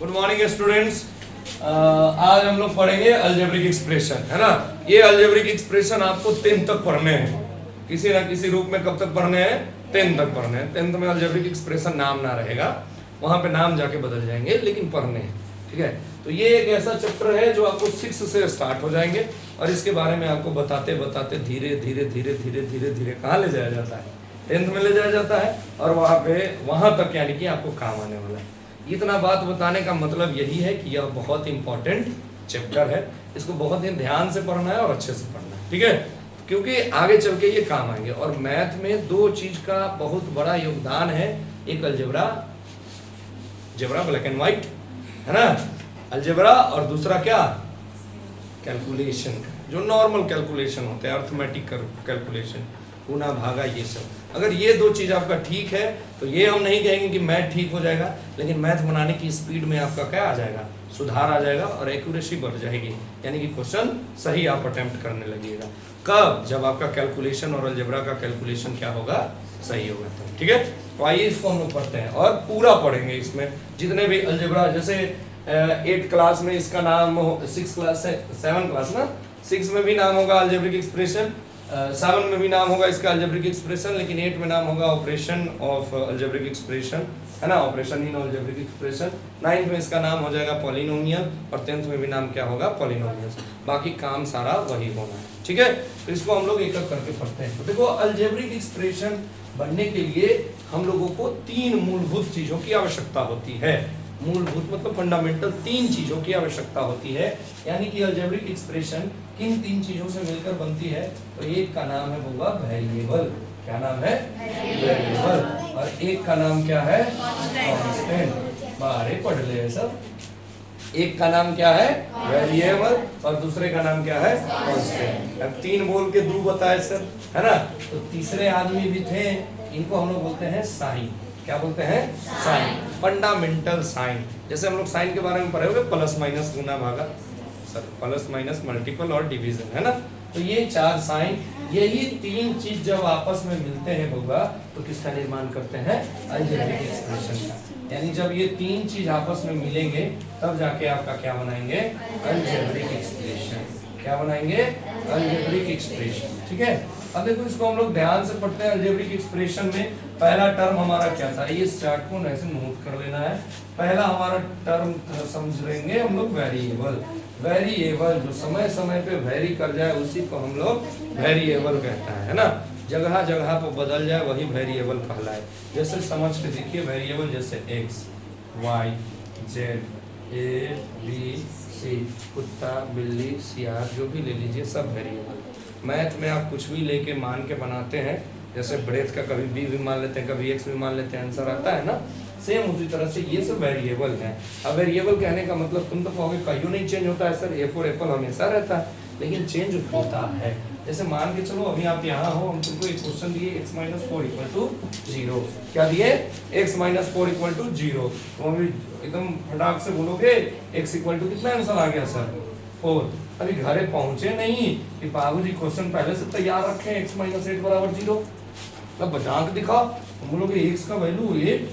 Good morning students. आज हम लोग पढ़ेंगे अलजेब्रिक एक्सप्रेशन, है ना। ये अलजेब्रिक एक्सप्रेशन आपको 10th तक पढ़ने हैं, किसी ना किसी रूप में। कब तक पढ़ने हैं? 10th तक पढ़ने हैं। 10th में अलजेब्रिक एक्सप्रेशन नाम ना रहेगा, वहां पे नाम जाके बदल जाएंगे, लेकिन पढ़ने हैं, ठीक है। तो ये एक ऐसा चैप्टर है जो आपको 6 से स्टार्ट हो जाएंगे और इसके बारे में आपको बताते बताते धीरे धीरे धीरे धीरे धीरे धीरे कहाँ ले जाया जाता है? 10th में ले जाया जाता है और वहां तक यानी कि आपको काम आने वाला है। इतना बात बताने का मतलब यही है कि यह बहुत इंपॉर्टेंट चैप्टर है, इसको बहुत ही ध्यान से पढ़ना है और अच्छे से पढ़ना है, ठीक है, क्योंकि आगे चल के ये काम आएंगे। और मैथ में दो चीज का बहुत बड़ा योगदान है, एक algebra, zebra black and white, है ना, अलजेब्रा, और दूसरा क्या? कैलकुलेशन, जो नॉर्मल कैलकुलेशन होते हैं, अर्थमेटिक कैलकुलेशन, गुना भागा, ये सब। अगर ये दो चीज आपका ठीक है तो ये हम नहीं कहेंगे कि मैथ ठीक हो जाएगा, लेकिन मैथ बनाने की स्पीड में आपका क्या आ जाएगा? सुधार आ जाएगा और एक्यूरेसी बढ़ जाएगी, यानी कि क्वेश्चन सही आप अटेम्प्ट करने लगिएगा। कब? जब आपका कैलकुलेशन और अलजेब्रा का कैलकुलेशन क्या होगा? सही होगा, ठीक है। तो आइए इसको हम लोग पढ़ते हैं और पूरा पढ़ेंगे। इसमें जितने भी अलजेब्रा, जैसे 8 क्लास में इसका नाम, 6 क्लास है, 7 क्लास ना, 6 में भी नाम होगा अलजेब्रिक एक्सप्रेशन, 7 में भी नाम होगा इसका अलजेब्रिक एक्सप्रेशन, लेकिन 8 में नाम होगा ऑपरेशन ऑफ अलजेब्रिक एक्सप्रेशन, है ना, operation in algebraic expression. 9th में इसका नाम हो जाएगा पॉलिनोमियल और 10th में भी नाम क्या होगा? पॉलिनोमियल। बाकी काम सारा वही होना है, ठीक है। तो इसको हम लोग एक एक करके पढ़ते हैं। तो देखो, अलजेब्रिक एक्सप्रेशन बनने के लिए हम लोगों को 3 मूलभूत चीजों की आवश्यकता होती है। मूलभूत मतलब फंडामेंटल 3 चीजों की आवश्यकता होती है, यानी कि अलजेब्रिक एक्सप्रेशन किन 3 चीजों से मिलकर बनती है? तो एक का नाम है होगा वेरिएबल। क्या नाम है? वेरिएबल। और एक का नाम क्या है? कांस्टेंट। बाहर पढ़ ले सब। एक का नाम क्या है? वेरिएबल, और दूसरे का नाम क्या है? कांस्टेंट। अब 3 बोल के 2 बताए सर, है ना। तो तीसरे आदमी भी थे, इनको हम लोग बोलते हैं साइन। क्या बोलते हैं? Sign, fundamental sign. जैसे हम लोग साइन के बारे में पढ़े होंगे, प्लस माइनस, गुना भागा, प्लस माइनस, मल्टीपल और डिवीजन, है ना। तो ये 4 साइन, यही 3 चीज जब आपस में मिलते हैं होगा तो किसका निर्माण करते हैं? अलजेब्रिक एक्सप्रेशन का। यानी जब ये 3 चीज आपस में मिलेंगे तब जाके आपका क्या बनाएंगे? Algebraic expression. क्या बनाएंगे? अलजेब्रिक एक्सप्रेशन, ठीक है। अब देखो, इसको हम लोग ध्यान से पढ़ते हैं। अलजेब्रिक एक्सप्रेशन में पहला टर्म हमारा क्या था? ये चार्ट को ऐसे नोट कर लेना है। पहला हमारा टर्म समझ लेंगे हम लोग वेरिएबल। वेरिएबल जो समय समय पे वेरी कर जाए उसी को हम लोग वेरिएबल कहता है ना। जगह जगह पर बदल जाए वही वेरिएबल कहलाए। जैसे समझ के देखिए, वेरिएबल जैसे x, y, z, a, b, c, कुत्ता, बिल्ली, सियार, जो भी ले लीजिए, सब वेरिएबल। मैथ में आप कुछ भी लेके मान के बनाते हैं, जैसे ब्रेथ का कभी b भी मान लेते हैं, कभी x भी मान लेते हैं, आंसर आता है ना। सेम उसी तरह से ये सब वेरिएबल हैं। अब वेरिएबल कहने का मतलब, तुम तो कहोगे कहीं नहीं चेंज होता है सर, ए फॉर एप्पल हमेशा रहता है, लेकिन चेंज होता है। जैसे मान के चलो, अभी आप यहाँ हो, हम तुमको एक क्वेश्चन दिए, x - 4 = 0। क्या दिए? x - 4 = 0। तो अभी एकदम फटाक से बोलोगे x = कितना आंसर आ गया सर? 4। अभी घरे पहुंचे नहीं कि बाबूजी क्वेश्चन पहले से तैयार रखे, x - 8 = 0। तब बचा के दिखाओ, हम बोलोगे x का वैल्यू 1,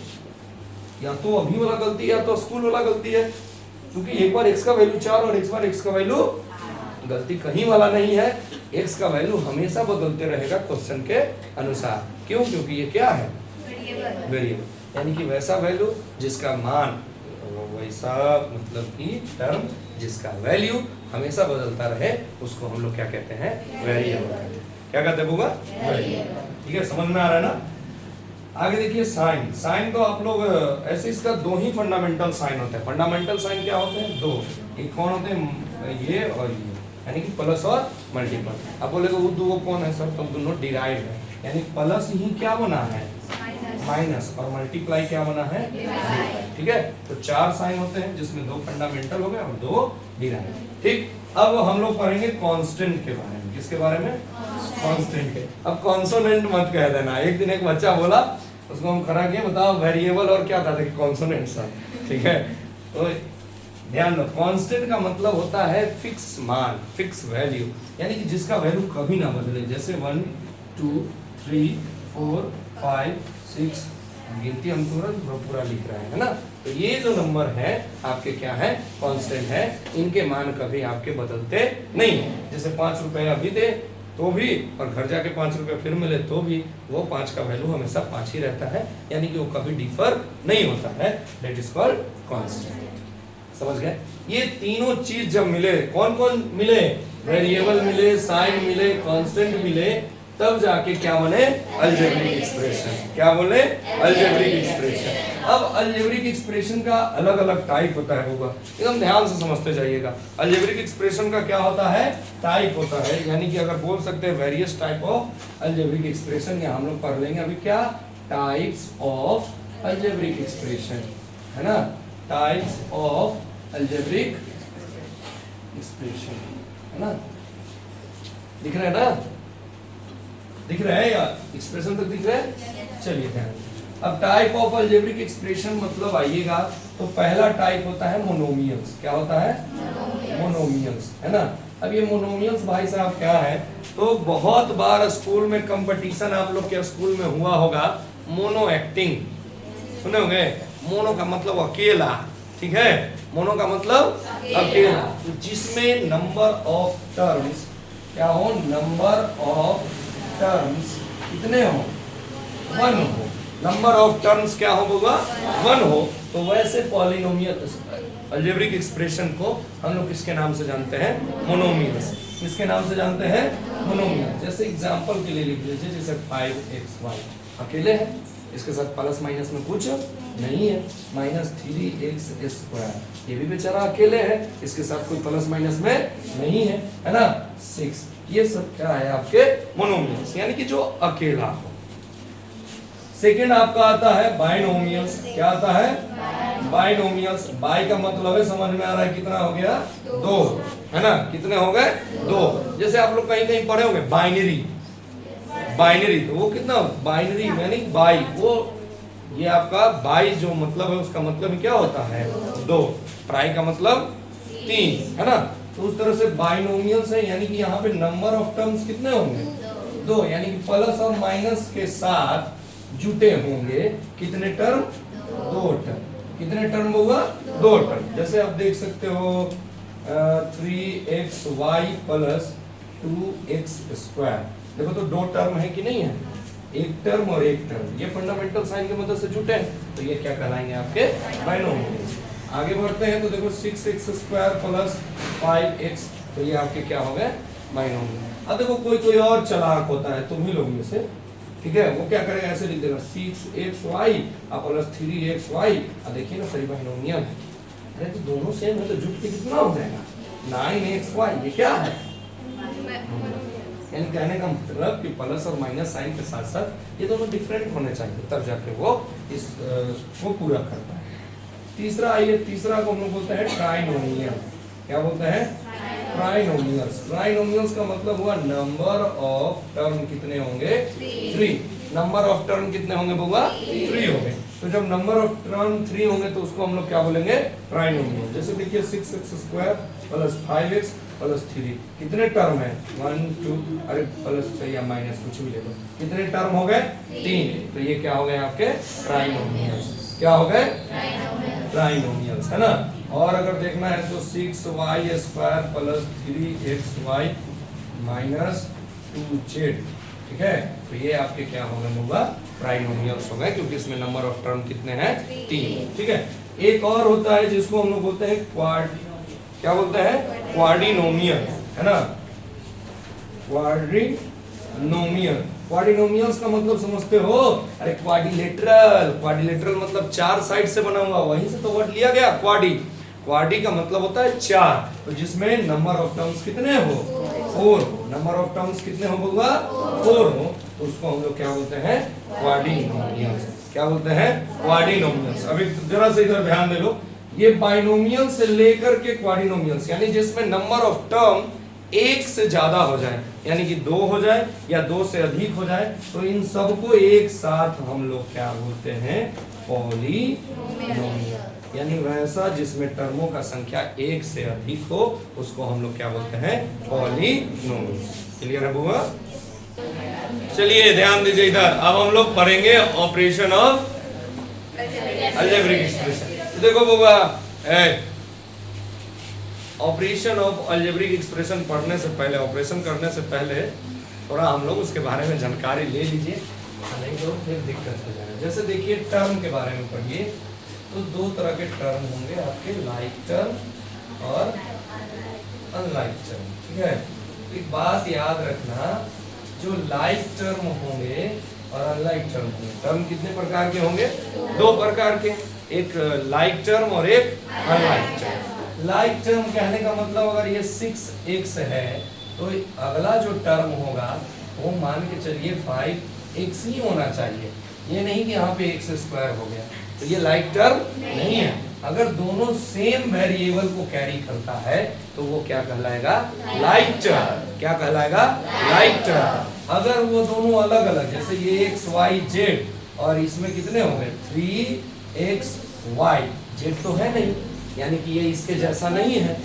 या तो अभी वाला गलती है या तो स्कूल वाला गलती है, क्योंकि एक बार x का वैल्यू 4 और एक बार x का वैल्यू, गलती कहीं वाला नहीं है। x का वैल्यू हमेशा बदलते रहेगा क्वेश्चन के अनुसार। क्यों? क्योंकि ये क्या है? वेरिएबल, यानी कि वैसा वैल्यू जिसका मान, वैसा मतलब कि टर्म जिसका वैल्यू हमेशा बदलता रहे, उसको हम लोग क्या कहते हैं? वेरिएबल। क्या कहते हैं होगा? वेरिएबल। ठीक है, समझ में आ रहा है ना। आगे देखिए, साइन। साइन तो आप लोग ऐसे, इसका 2 ही फंडामेंटल साइन होते हैं। फंडामेंटल साइन क्या होते हैं? 2। एक कौन होते हैं? ये और ये, यानी कि प्लस और मल्टीपल। अब बोलेगा वो 2 कौन है सर? तो दोनों डिराइव है, यानी प्लस ही क्या बना है? माइनस, और मल्टीप्लाई क्या बना है? ठीक है। तो 4 साइन होते हैं, जिसमें 2 फंडामेंटल हो गए और 2 डिराइव। ठीक। अब हम लोग पढ़ेंगे कांस्टेंट के बारे में। किसके बारे में? कांस्टेंट के। अब कॉन्सोनेंट मत कह देना। एक दिन एक बच्चा बोला, उसको हम खड़ा किए, बताओ वेरिएबल और क्या था? देखिए कॉन्सोनेंट सा, ठीक है। तो ध्यान दो, कांस्टेंट का मतलब होता है फिक्स मान, फिक्स वैल्यू, यानी कि जिसका वैल्यू कभी ना बदले। जैसे 1, 2, 3, 4, 5, 6, गिनती हम पूरा लिख रहे हैं, है ना। तो ये जो नंबर है आपके क्या है, कांस्टेंट है, इनके मान कभी आपके बदलते नहीं है। जैसे 5 रुपए अभी दे तो भी और घर जाके 5 रुपए फिर मिले तो भी वो 5 का वैल्यू हमेशा 5 ही रहता है, यानी कि वो कभी डिफर नहीं होता है। That is called constant. समझ गए? ये तीनों चीज जब मिले, कौन कौन मिले, वेरिएबल मिले, साइन मिले, कांस्टेंट मिले, तब जाके क्या बने, अलजेब्रिक एक्सप्रेशन। क्या बोले, अलजेब्रिक एक्सप्रेशन। अब अलजेब्रिक एक्सप्रेशन का अलग अलग टाइप होता है, होगा एकदम ध्यान से समझते जाइएगा। अलजेब्रिक एक्सप्रेशन का क्या होता है, टाइप होता है, यानी कि अगर बोल सकते हैं various type of algebraic expression, या हम लोग पढ़ लेंगे अभी क्या, टाइप्स ऑफ अलजेब्रिक एक्सप्रेशन, है ना, टाइप्स ऑफ अलजेब्रिक एक्सप्रेशन, है ना, दिख रहा है ना, दिख रहा है यार, एक्सप्रेशन तक दिख रहा है। चलिए ध्यान, अब टाइप ऑफ अलजेब्रिक एक्सप्रेशन मतलब आइएगा, तो पहला टाइप होता है मोनोमियल्स। क्या होता है, मोनोमियल्स, है ना। अब ये मोनोमियल्स भाई साहब क्या है, तो बहुत बार स्कूल में कंपटीशन आप लोग के स्कूल में हुआ होगा, मोनो एक्टिंग सुने होंगे। मोनो का मतलब अकेला, ठीक है, मोनो का मतलब अकेला, तो जिसमें नंबर ऑफ टर्म्स क्या हो, नंबर ऑफ टर्म्स कितने हो, 1 हो, नंबर ऑफ टर्म्स क्या हो होगा, 1 हो। तो वैसे पॉलिनोमियल अलजेब्रिक एक्सप्रेशन को हम लोग किसके नाम से जानते हैं, मोनोमियल्स। किसके नाम से जानते हैं, मोनोमियल। जैसे एग्जांपल के लिए लिख लीजिए, जैसे 5xy अकेले है, इसके साथ प्लस माइनस में कुछ नहीं है, -3x² ये भी बेचारा अकेले है, इसके साथ कोई प्लस माइनस में नहीं है ना, 6, ये सब क्या है आपके मोनोमियल्स, यानी कि जो अकेला हो। सेकंड आपका आता है बाइनोमियल्स। क्या आता है, बाइनोमियल्स। बाई का मतलब है, समझ में आ रहा है, कितना हो गया, 2, है ना, कितने हो गए, 2। जैसे आप लोग कहीं कहीं पढ़े होंगे बाइनरी, बाइनरी तो वो कितना, बाइनरी यानी बाई, वो ये आपका बाई जो मतलब है उसका मतलब क्या होता है, 2, ट्राई का मतलब 3, है ना। तो उस तरह से बाइनोमियल्स है, यानी कि यहाँ पे नंबर ऑफ टर्म्स कितने होंगे, 2, यानी कि प्लस और माइनस के साथ जुटे होंगे कितने टर्म, 2 टर्म। कितने टर्म होगा, 2 टर्म। जैसे आप देख सकते हो 3xy प्लस 2x², देखो तो 2 टर्म है कि नहीं है, एक टर्म और एक टर्म, ये फंडामेंटल साइन की मदद से जुटे हैं, तो ये क्या कहलाएंगे आपके बाइनोमियल्स। आगे बढ़ते हैं तो देखो 6x² प्लस 5x, तो ये आपके क्या हो गए, बाइनोमियल। अब देखो कोई कोई और चालाक होता है तुम ही लोग में से, ठीक है, वो क्या करेगा, ऐसे लिख देगा 6xy प्लस 3xy, देखिए ना सही बाइनोमियल है। अरे तो दोनों सेम है, तो जुट के कितना हो जाएगा, 9xy, ये क्या है, यानी कहने का मतलब कि प्लस और माइनस साइन के साथ साथ ये दोनों डिफरेंट होने चाहिए, तब जाके वो इस को पूरा करता है। तीसरा आइए, तीसरा को हम लोग बोलते हैं ट्राइनोमियल। क्या बोलते हैं, ट्राइनोमियल्स। ट्राइनोमियल्स का मतलब हुआ नंबर ऑफ टर्म कितने होंगे, 3। नंबर ऑफ टर्म कितने होंगे बुआ, 3 होंगे। तो जब नंबर ऑफ टर्म 3 होंगे तो उसको हम लोग क्या बोलेंगे, ट्राइनोमियल। जैसे देखिए 6x² प्लस 5x प्लस 3, कितने टर्म है, 1 2, अरे प्लस या माइनस कुछ भी ले लो, कितने टर्म हो गए, 3। तो ये क्या हो गए आपके ट्राइनोमियल्स। क्या हो गए, ट्राइनोमियल्स, है ना। और अगर देखना है तो 6y² plus 3xy minus 2z, ठीक है, तो ये आपके क्या हो गए होगा, ट्राइनोमियल्स हो गए, क्योंकि इसमें नंबर ऑफ टर्म कितने हैं, 3, ठीक है। एक और होता है जिसको हम लोग बोलते हैं क्या बोलते हैं, क्वाड्रिनोमियल, है ना, क्वाड्रिनोमियल। क्वाड्रिनोमियल्स का मतलब समझते हो, अरे क्वाड्रिलेटरल, क्वाड्रिलेटरल मतलब 4 साइड से बना हुआ, वहीं से तो वर्ड लिया गया क्वाड्री। क्वाड्री का मतलब होता है 4, तो जिसमें नंबर ऑफ टर्म्स कितने हो, 4 हो। नंबर ऑफ टर्म्स कितने हो होगा, 4 हो, तो उसको हम लोग क्या बोलते हैं, क्वाड्रिनोमियल्स। क्या बोलते हैं, क्वाड्रिनोमियल्स। अभी जरा से इधर ध्यान दे लो, ये बाइनोमियल से लेकर के क्वाड्रिनोमियल्स, यानी जिसमें नंबर ऑफ टर्म 1 से ज्यादा हो जाए, यानी कि 2 हो जाए या 2 से अधिक हो जाए, तो इन सबको एक साथ हम लोग क्या बोलते हैं, पॉलिनोमियल। यानी वैसा जिसमें टर्मों का संख्या 1 से अधिक हो, उसको हम लोग क्या बोलते हैं, पॉलिनोमियल। क्लियर है बुआ? चलिए ध्यान दीजिए इधर, अब हम लोग पढ़ेंगे ऑपरेशन ऑफ अलजेब्रिक एक्सप्रेशन। देखो बाबा, ऑपरेशन ऑफ अलजेब्रिक एक्सप्रेशन पढ़ने से पहले, ऑपरेशन करने से पहले थोड़ा हम लोग उसके बारे में जानकारी ले लीजिए, नहीं तो फिर दिक्कत हो जाएगा। जैसे देखिए टर्म के बारे में पढ़िए, तो दो तरह के टर्म होंगे आपके, लाइक टर्म और अनलाइक टर्म, ठीक है। एक बात याद रखना, जो लाइक टर्म होंगे और अनलाइक टर्म होंगे, टर्म कितने प्रकार के होंगे? दो प्रकार के, एक लाइक टर्म और एक अनलाइक टर्म। लाइक टर्म कहने का मतलब अगर ये 6x है तो अगला जो टर्म होगा वो मान के चलिए 5x ही होना चाहिए, ये नहीं कि यहाँ पे x स्क्वायर हो गया, तो ये लाइक टर्म नहीं है। अगर दोनों सेम वेरिएबल को कैरी करता है तो वो क्या कहलाएगा? Like term. क्या कहलाएगा? Like term. अगर वो दोनों अलग अलग, जैसे ये x y z और इसमें कितने हो गए? 3x y, z तो है नहीं, यानी कि ये इसके जैसा नहीं है,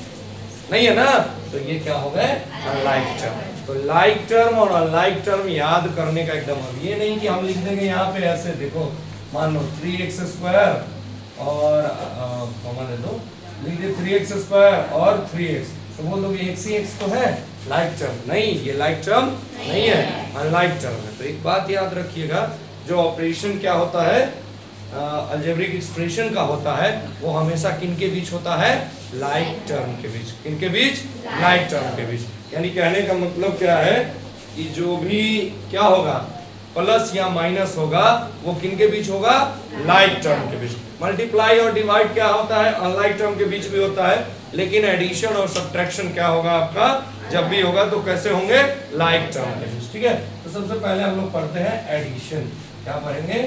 नहीं है ना, तो ये क्या हो गए? Unlike term. तो लाइक टर्म और अनलाइक टर्म याद करने का एकदम, अब ये नहीं कि हम लिख देंगे यहाँ पे ऐसे, देखो मान लो 3x स्क्वायर और कॉमन ले दो, लिख दे 3x स्क्वायर और 3x, तो बोल दो कि x ही x तो है, लाइक टर्म नहीं, ये लाइक टर्म नहीं है, अनलाइक टर्म है। तो एक बात याद रखिएगा, जो ऑपरेशन क्या होता है, अलजेब्रिक एक्सप्रेशन का होता है, वो हमेशा किन के बीच होता है? लाइक टर्म के बीच। किन के बीच? लाइक टर्म के बीच। यानी कहने का मतलब क्या है कि जो भी क्या होगा, प्लस या माइनस होगा, वो किन के बीच होगा? लाइक टर्म के बीच। मल्टीप्लाई और डिवाइड क्या होता है? अनलाइक टर्म के बीच भी होता है, लेकिन एडिशन और सब्ट्रैक्शन क्या होगा आपका, जब भी होगा तो कैसे होंगे? लाइक टर्म के बीच, ठीक है। तो सबसे पहले हम लोग पढ़ते हैं एडिशन। क्या पढ़ेंगे?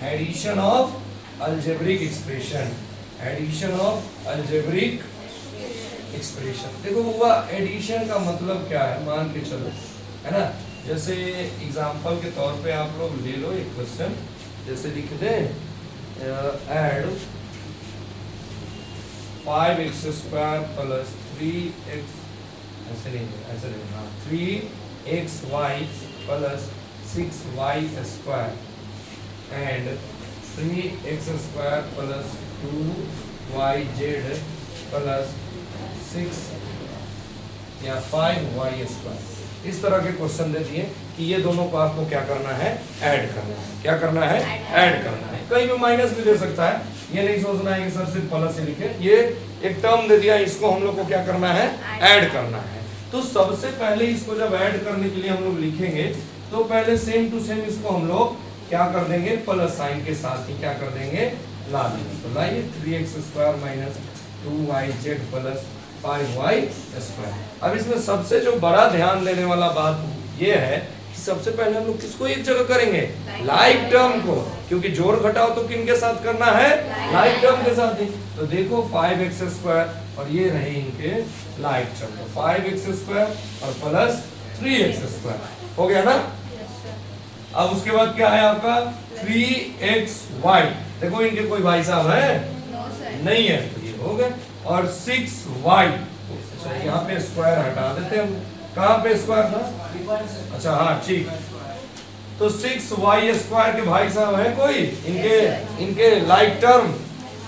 Addition of algebraic expression. Addition of algebraic expression. देखो बाबा, एडिशन का मतलब क्या है, मान के चलो, है ना, जैसे एग्जांपल के तौर पे आप लोग ले लो एक क्वेश्चन, जैसे लिख दें add 5x square plus 3x, ऐसे नहीं, ऐसे नहीं, 3xy plus 6y square and 3x square plus 2yz plus 6 या 5y स्क्वायर। इस तरह के क्वेश्चन दे दिए कि ये दोनों को आपको क्या करना है? ऐड करना है। क्या करना है? ऐड करना है। कहीं भी माइनस भी दे सकता है, ये नहीं सोचना है कि सर सिर्फ प्लस ही लिखे। ये एक टर्म दे दिया, इसको हम लोग को क्या करना है? ऐड करना है। तो सबसे पहले इसको जब ऐड करने के लिए हम लोग लिखेंगे, तो पहले सेम टू सेम इसको हम लोग क्या कर देंगे? प्लस साइन के साथ ही क्या कर देंगे? ला देंगे। तो लाइए 3x square minus 2yz plus 5y square. अब इसमें सबसे जो बड़ा ध्यान देने वाला बात ये है कि सबसे पहले हम लोग किसको एक जगह करेंगे? लाइक टर्म को, क्योंकि जोड़ घटाओ तो किन के साथ करना है? लाइक टर्म के साथ ही। तो देखो 5x स्क्वायर और ये रहे इनके लाइक टर्म, तो 5x स्क्वायर और प्लस 3x स्क्वायर हो गया ना। अब उसके बाद क्या है आपका? 3xy, देखो इनके कोई भाई साहब है? नहीं है, तो ये हो गए। और 6y, यहाँ पे स्क्वायर हटा देते हैं, कहाँ पे स्क्वायर था? अच्छा हाँ ठीक। तो 6y स्क्वायर के भाई साहब है कोई? इनके लाइक टर्म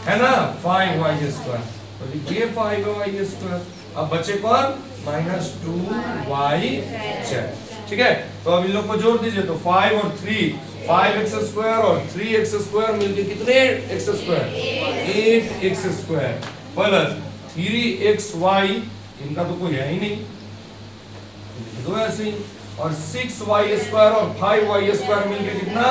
है ना 5y स्क्वायर, तो लिखिए 5y स्क्वायर। अब बचे कौन? माइनस 2y, ठीक है। तो अब इन लोग को जोड़ दीजिए, तो 5 और 3, 5x स्क्वायर और 3x स्क्वायर मिलके कितने x square? 8x square plus 3xy, इनका तो कोई है ही नहीं, दो ऐसे ही, और 6y स्क्वायर और 5y स्क्वायर मिलके कितना?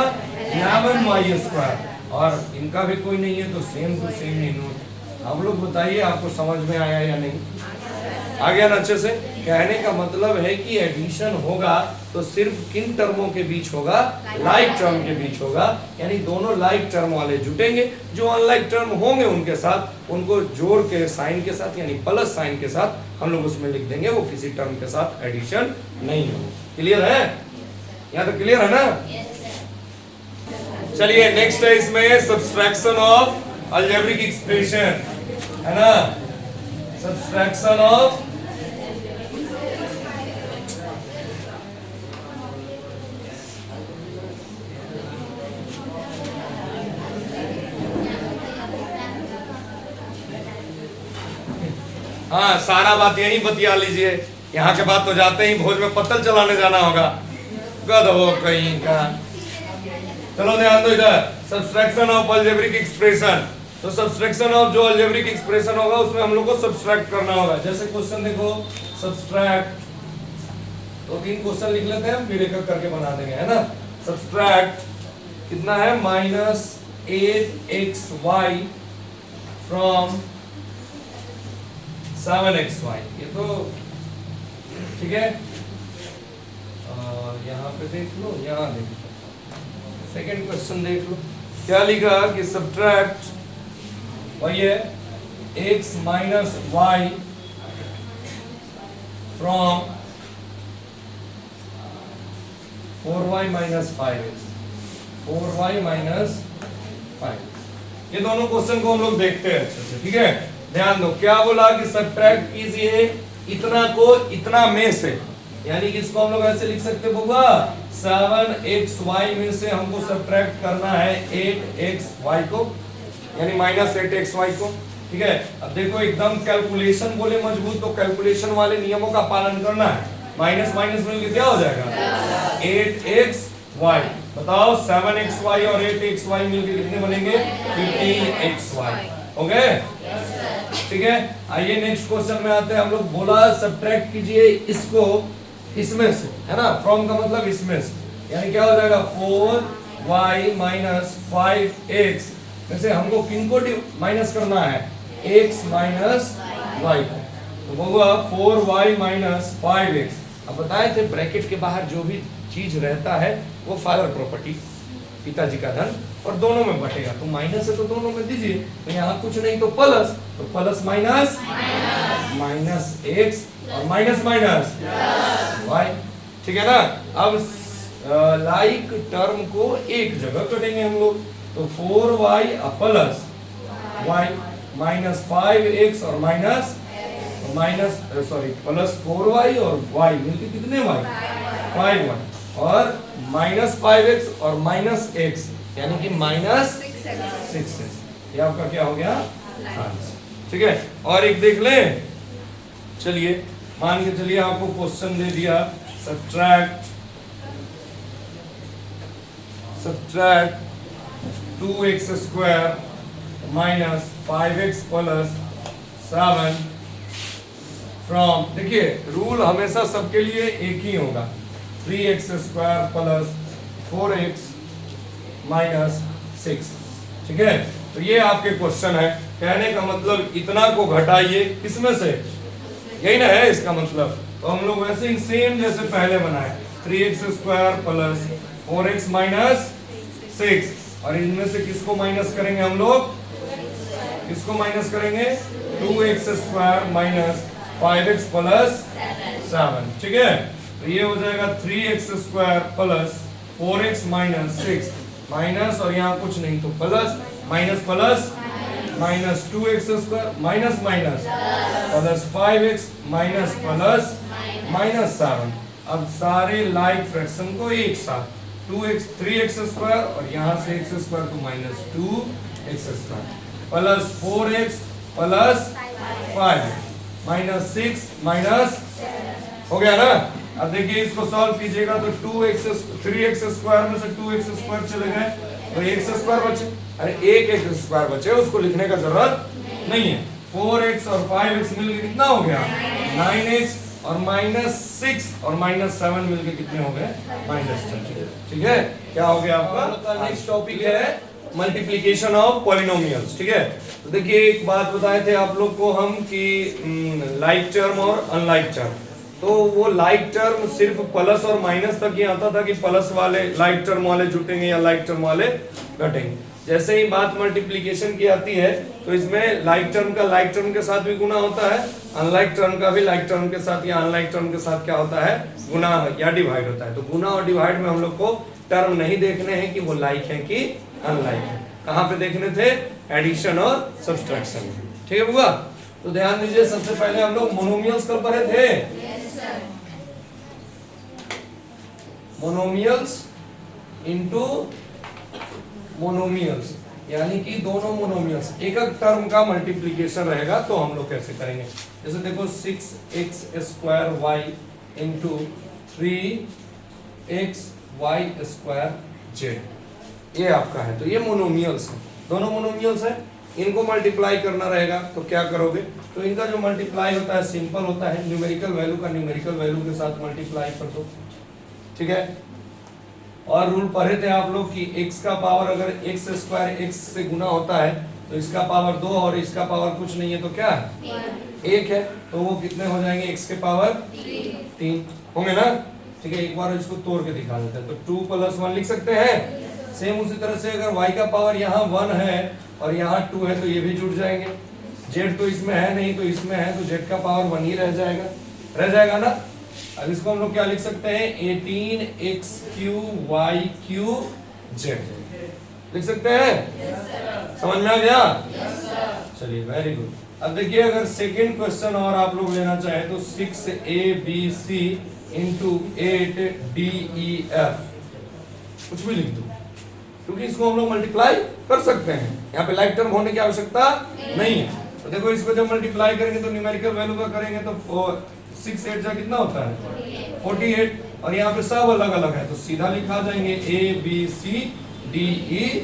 11y स्क्वायर, और इनका भी कोई नहीं है, तो सेम टू सेम ही नोट। आप लोग बताइए आपको समझ में आया या नहीं? आ गया ना अच्छे से? कहने का मतलब है कि एडिशन होगा तो सिर्फ किन टर्मों के बीच होगा? लाइक टर्म के बीच होगा, यानी दोनों लाइक टर्म वाले जुटेंगे। जो अनलाइक टर्म होंगे उनके साथ, उनको जोड़ के साइन के साथ यानी प्लस साइन के साथ हम लोग उसमें लिख देंगे, वो किसी टर्म के साथ एडिशन नहीं होगा। क्लियर है? यहाँ तो क्लियर है ना? चलिए नेक्स्ट है इसमें सब्सट्रैक्शन ऑफ अलजेब्रिक एक्सप्रेशन, है ना, सब्सट्रैक्शन ऑफ हाँ, सारा बात यही बतिया लीजिए, यहाँ के बाद तो जाते ही भोज में पत्तल चलाने जाना होगा, गध हो कहीं का। चलो ध्यान दो इधर, सब्सट्रैक्शन ऑफ अलजेब्रिक एक्सप्रेशन। तो सब्सट्रैक्शन ऑफ जो अलजेब्रिक एक्सप्रेशन होगा उसमें हम लोग को सब्सट्रैक्ट करना होगा। जैसे क्वेश्चन देखो, सब्सट्रैक्ट, तो 3 क्वेश्चन लिख लेते हैं, फिर एक एक करके बना देंगे, है ना। सब्सट्रैक्ट कितना है, -8xy फ्रॉम 7xy, ये तो ठीक है। यहाँ पे देख लो, यहाँ देख लो, सेकेंड क्वेश्चन देख लो, क्या लिखा कि सब्ट्रैक्ट वही है x minus y from 4y minus 5x, 4y minus 5। ये दोनों क्वेश्चन को हम लोग देखते हैं अच्छे से, ठीक है। ध्यान दो, क्या बोला कि सब्ट्रैक्ट कीजिए इतना को इतना में से, यानी कि इसको हम लोग ऐसे लिख सकते होगा, 7xy में से हमको सब्ट्रैक्ट करना है 8xy को, यानी -8xy को, ठीक है। अब देखो एकदम कैलकुलेशन बोले मजबूत, तो कैलकुलेशन वाले नियमों का पालन करना है। माइनस माइनस मिलकर क्या हो जाएगा, 8xy। बताओ 7xy और 8xy मिलकर कितने बनेंगे, 15xy, हो गए, ठीक है। आइए नेक्स्ट क्वेश्चन में आते हैं हम लोग। बोला सब्ट्रैक्ट कीजिए इसको इसमें से, है ना, फ्रॉम का मतलब इसमें से, यानी क्या हो जाएगा 4y माइनस 5x में से हमको किनको माइनस करना है, x माइनस y को। तो होगा 4y माइनस 5x। अब बताए थे ब्रैकेट के बाहर जो भी चीज रहता है वो फादर प्रॉपर्टी, पिताजी का धन, और दोनों में बटेगा, तो माइनस है तो दोनों में दीजिए। तो यहाँ कुछ नहीं तो प्लस, तो प्लस माइनस माइनस एक्स और माइनस माइनस वाई, ठीक है ना। अब लाइक टर्म को एक जगह करेंगे हम लोग, तो 4y plus y minus 5x और माइनस प्लस 4y और y मिलके कितने y, 5y, और माइनस 5x और माइनस x यानी कि माइनस 6x। ये आपका क्या हो गया, ठीक है। और एक देख लें, चलिए मान के चलिए आपको क्वेश्चन दे दिया, subtract 2x square minus 5x plus 7 from, देखिए रूल हमेशा सबके लिए एक ही होगा, 3x square plus 4x minus 6, ठीक है। तो ये आपके क्वेश्चन है, कहने का मतलब इतना को घटाइए किसमें से, यही ना है इसका मतलब। तो हम लोग वैसे ही सेम जैसे पहले बनाए, 3x square plus 4x minus 6, और इनमें से किसको माइनस करेंगे हम लोग, किसको माइनस करेंगे, 2x square minus 5x plus 7, ठीक है। तो ये हो जाएगा 3x square plus 4x minus 6, minus और यहाँ कुछ नहीं तो plus, minus plus minus 2x square minus minus plus 5x minus plus minus 7। अब सारे लाइक फ्रैक्शन को एक साथ, 3x स्क्वायर और यहाँ से x स्क्वायर तो minus 2x square plus 4x plus 5 minus 6 minus, हो गया ना। अब देखिए इसको सॉल्व कीजिएगा तो 3x स्क्वायर में से 2x स्क्वायर चले गए तो x स्क्वायर बचे, अरे एक x स्क्वायर बचे, उसको लिखने का जरूरत नहीं है। 4x और 5x मिलके कितना हो गया, 9x, और माइनस 6 और माइनस 7 मिलके कितने हो गए, -10, ठीक है। क्या हो गया आपका, नेक्स्ट टॉपिक है मल्टीप्लिकेशन ऑफ पॉलिनोमियल्स, ठीक है। तो देखिए एक बात बताए थे आप लोग को हम कि लाइक टर्म और अनलाइक टर्म, तो वो लाइक टर्म सिर्फ प्लस और माइनस तक ही आता था कि प्लस वाले लाइक टर्म वाले जुटेंगे या लाइक टर्म वाले घटेंगे। जैसे ही बात मल्टीप्लिकेशन की आती है तो इसमें लाइक टर्म का लाइक टर्म के साथ भी गुना होता है, अनलाइक टर्म का भी लाइक टर्म के साथ या अनलाइक टर्म के साथ क्या होता है, गुना या डिवाइड होता है। तो गुना और डिवाइड में हम लोग को टर्म नहीं देखने हैं कि वो लाइक है कि अनलाइक है, कहाँ पे देखने थे, एडिशन और सब्सट्रैक्शन, ठीक है बुआ। तो ध्यान दीजिए, सबसे पहले हम लोग मोनोमियल्स कल पढ़े थे, मोनोमियल्स इनटू मोनोमियल्स, यानी कि दोनों मोनोमियल्स एक एक टर्म का मल्टीप्लीकेशन रहेगा तो हम लोग कैसे करेंगे। जैसे देखो 6x² इंटू 3xy² z, ये आपका है। तो ये मोनोमियल्स है, दोनों मोनोमियल्स है, इनको मल्टीप्लाई करना रहेगा। तो क्या करोगे, तो इनका जो मल्टीप्लाई होता है सिंपल होता है, न्यूमेरिकल वैल्यू का न्यूमेरिकल वैल्यू के साथ मल्टीप्लाई कर दो, ठीक है। और रूल पढ़े थे आप लोग कि x का पावर अगर x² x से गुना होता है तो इसका पावर 2 और इसका पावर कुछ नहीं है तो क्या है 1 है, तो वो कितने हो जाएंगे x के पावर 3 होंगे ना, ठीक है। एक बार इसको तोड़ के दिखा देते हैं, तो 2 + 1 लिख सकते हैं। सेम उसी तरह से अगर y का पावर यहाँ 1 है और यहाँ 2 है तो ये भी जुड़ जाएंगे। z तो इसमें है नहीं तो इसमें है, तो z का पावर 1 ही रह जाएगा ना। अब इसको हम लोग क्या लिख सकते हैं, 18x³ y³ लिख सकते हैं। समझ में आ गया? चलिए वेरी गुड। अब देखिए अगर सेकंड क्वेश्चन और आप लोग लेना चाहें तो 6abc इंटू 8def कुछ भी लिख दो, क्योंकि इसको हम लोग मल्टीप्लाई कर सकते हैं, यहाँ पे लाइक टर्म होने की आवश्यकता नहीं है। तो देखो इसको जब मल्टीप्लाई करेंगे तो न्यूमेरिकल वैल्यू का करेंगे तो 6 8 जा कितना होता है 48, और यहाँ पे सब अलग अलग है तो सीधा लिखा जाएंगे ABCDE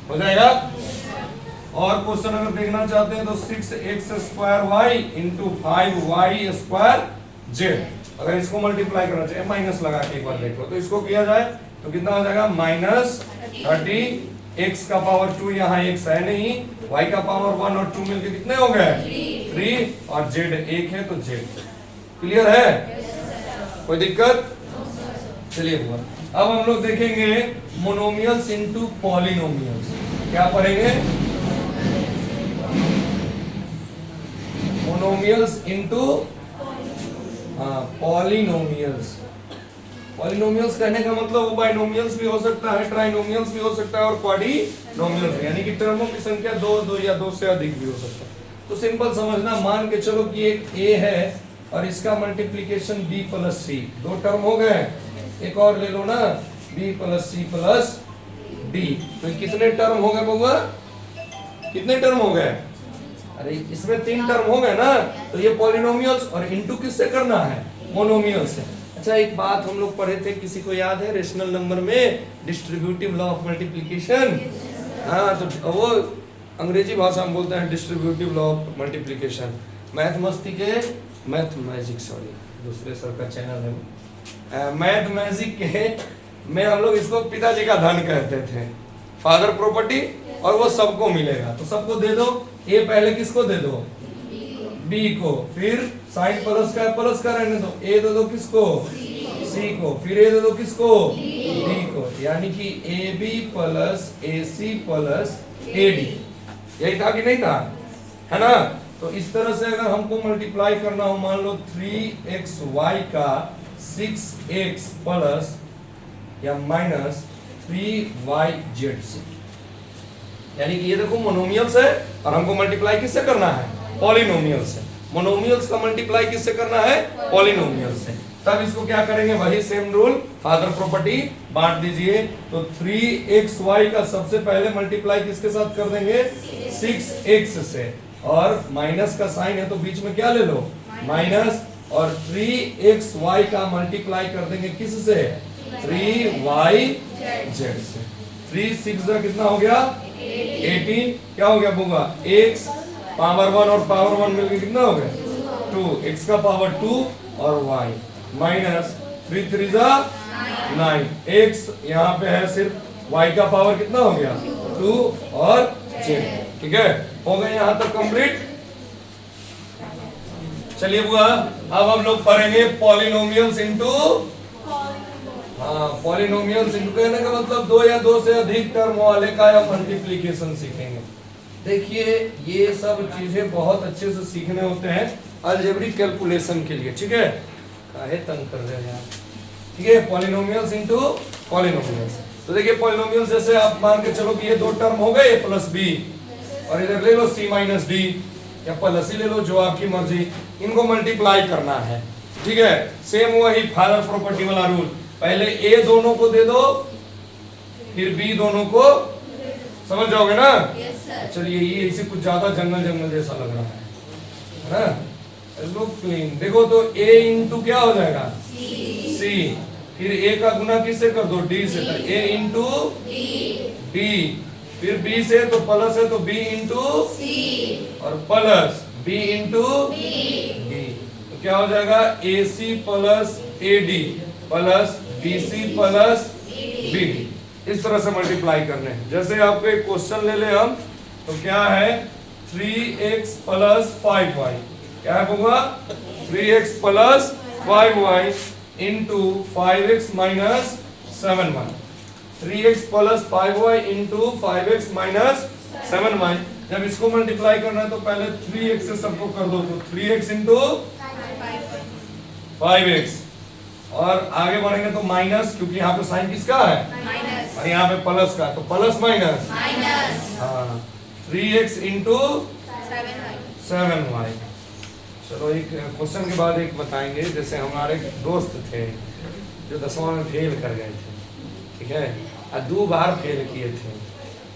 हो जाएगा। और क्वेश्चन अगर देखना चाहते हैं तो 6x² इंटू 5y² z, अगर इसको मल्टीप्लाई करना चाहिए माइनस लगा के एक बार देख लो, तो इसको किया जाए तो कितना हो जाएगा -30। x का पावर 2 यहाँ x है नहीं, y का पावर 1 और 2 मिलके कितने हो गए 3, और z 1 है तो z। क्लियर है? कोई दिक्कत? चलिए अब हम लोग देखेंगे मोनोमियल्स इनटू पॉलिनोमियल्स। क्या पढ़ेंगे? Monomials into polynomials. पॉलिनोमियल्स कहने का मतलब वो बाइनोमियल्स भी हो सकता है, ट्राइनोमियल्स भी हो सकता है और क्वाड्रिनोमियल्स, यानी कि टर्मों की संख्या 2 या 2 से अधिक भी हो सकता है। तो सिंपल समझना, मान के चलो कि एक a है और इसका मल्टीप्लिकेशन b + c, 2 टर्म हो गए। एक और ले लो ना, b + c + d, तो कितने टर्म हो गए बउआ? कितने टर्म हो गए? अरे इसमें 3 टर्म हो गए ना, तो ये पॉलिनोमियल्स, और इनटू किससे करना है? मोनोमियल से। अच्छा एक बात हम लोग पढ़े थे, किसी को याद है रेशनल नंबर में डिस्ट्रीब्यूटिव लॉ ऑफ मल्टीप्लिकेशन? हाँ, तो वो अंग्रेजी भाषा में बोलते हैं distributive law of multiplication. Math मस्ती के मैथ मैजिक, सॉरी दूसरे सर का चैनल है, मैथ मैजिक के में हम लोग इसको पिताजी का धन कहते थे, फादर प्रॉपर्टी, और वो सबको मिलेगा तो सबको दे दो। ए पहले किसको दे दो? बी को, फिर साइन प्लस का रहने दो, ए दे दो किसको? सी को, फिर ए दे दो किसको? डी को, यानी कि AB + AC + AD, यही था कि नहीं था? है ना? तो इस तरह से अगर हमको मल्टीप्लाई करना हो, मान लो 3xy का 6x प्लस या माइनस 3yz से, यानी कि ये देखो मोनोमियल्स है और हमको मल्टीप्लाई किससे करना है? पॉलिनोमियल से। मोनोमियल्स का मल्टीप्लाई किससे करना है? पॉलिनोमियल से। तब इसको क्या करेंगे? वही सेम रूल, फादर प्रॉपर्टी बांट दीजिए। तो 3xy का सबसे पहले मल्टीप्लाई किसके साथ कर देंगे? 6x से, और माइनस का साइन है तो बीच में क्या ले लो? माइनस, और 3xy का मल्टीप्लाई कर देंगे किससे? 3yz से। 3 6 कितना हो गया? 18। क्या हो गया बुआ? x पावर 1 और पावर 1 मिलकर कितना हो गया? 2, x का पावर 2 और y माइनस 3 3 9, x यहाँ पे है सिर्फ, y का पावर कितना हो गया? 2 और z। ठीक है, हो गए यहाँ तक कंप्लीट। चलिए बुआ अब हम लोग पढ़ेंगे पॉलिनोमियल्स इनटू, पॉलिनोमियल्स इनटू कहने का मतलब 2 या 2 से अधिक टर्म वाले का या मल्टीप्लिकेशन सीखेंगे। देखिए ये सब चीजें बहुत अच्छे से सीखने होते हैं अलजेब्रिक कैलकुलेशन के लिए, ठीक है? काहे तंग कर रहे हैं आप? ठीक है, पॉलिनोमियल्स इनटू पॉलिनोमियल्स। तो देखिए पॉलिनोमियल्स जैसे आप मान के चलो कि ये 2 टर्म हो गए a + b, और इधर ले लो c - d या प्लस ही ले लो, जो आपकी मर्जी, इनको मल्टीप्लाई करना है। ठीक है, सेम वही फादर प्रॉपर्टी वाला रूल, पहले a दोनों को दे दो, फिर b दोनों को, समझ जाओगे ना? Yes sir. चलिए ये इसे कुछ ज्यादा जंगल जंगल जैसा लग रहा है ना? इसको क्लीन देखो तो a इंटू क्या हो जाएगा? c। फिर a का गुना किससे कर दो? d से। तो a इंटू d। फिर b से तो प्लस है तो b इंटू c और प्लस b इंटू d। तो क्या हो जाएगा? ac plus ad plus bc plus bd। इस तरह से मल्टीप्लाई करने हैं। जैसे आपको एक क्वेश्चन ले ले हम, तो क्या है? 3x plus 5y। क्या होगा? 3x plus 5y into 5x minus 7y। 3x plus 5y into 5x minus 7y। जब इसको मल्टीप्लाई करना है तो पहले 3x से सबको कर दो, तो 3x इंटू 5x। और आगे बढ़ेंगे तो माइनस, क्योंकि यहाँ पे साइन किसका है? माइनस। और यहाँ पे प्लस का, तो प्लस माइनस। माइनस। हाँ 3x इंटू 7y। चलो एक क्वेश्चन के बाद एक बताएंगे। जैसे हमारे दोस्त थे जो 10वां में फेल कर गए थे, ठीक है, और 2 बार फेल किए थे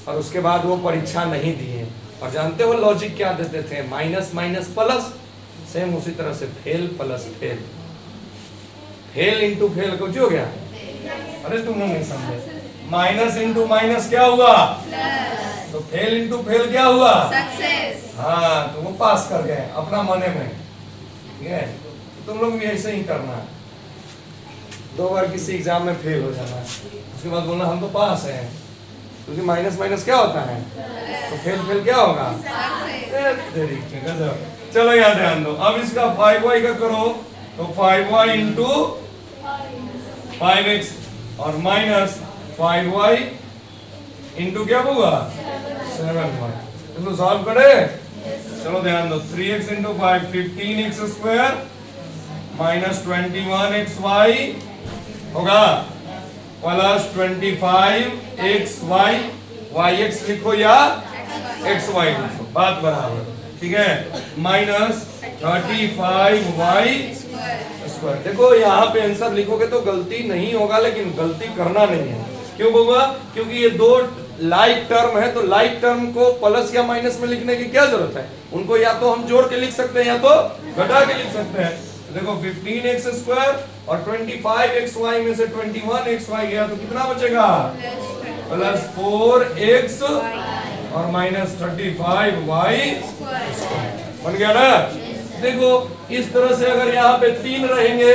और उसके बाद वो परीक्षा नहीं दिए। और जानते हो लॉजिक क्या देते थे? Minus minus plus. सेम उसी तरह से fail plus fail, fail into fail कुछ हो गया। अरे तुम लोग नहीं समझे। माइनस इंटू माइनस क्या हुआ? प्लस। तो फेल इंटू फेल क्या हुआ? सक्सेस। हाँ, तो वो पास कर गए अपना मने में, ठीक है। तो तुम लोग भी ऐसे ही करना है। 2 बार किसी एग्जाम में फेल हो जाना है, उसके बाद बोलना हम तो पास हैं, क्योंकि माइनस माइनस क्या होता है? तो फेल फेल क्या होगा? चलो यहाँ ध्यान दो। अब इसका 5y का करो तो 5y इंटू 5x और माइनस 5y इंटू क्या होगा? 7y। तो सॉल्व करे। चलो ध्यान दो। 3x into 5 15x square minus 21xy होगा प्लस 25xy। yx लिखो या xy लिखो, बात बराबर, ठीक है। Minus 35y square. देखो यहाँ पे आंसर लिखोगे तो गलती नहीं होगा, लेकिन गलती करना नहीं है। क्यों होगा? क्योंकि ये 2 लाइक टर्म है, तो लाइक टर्म को प्लस या माइनस में लिखने की क्या जरूरत है? उनको या तो हम जोड़ के लिख सकते हैं या तो घटा के लिख सकते हैं। देखो 15x स्क्वायर और 25xy में से 21xy गया तो कितना बचेगा? प्लस 4x और माइनस 35y बन गया ना। देखो इस तरह से अगर यहाँ पे 3 रहेंगे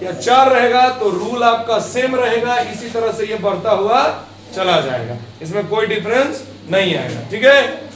या 4 रहेगा तो रूल आपका सेम रहेगा। इसी तरह से ये बढ़ता हुआ चला जाएगा, इसमें कोई डिफरेंस नहीं आएगा, ठीक है।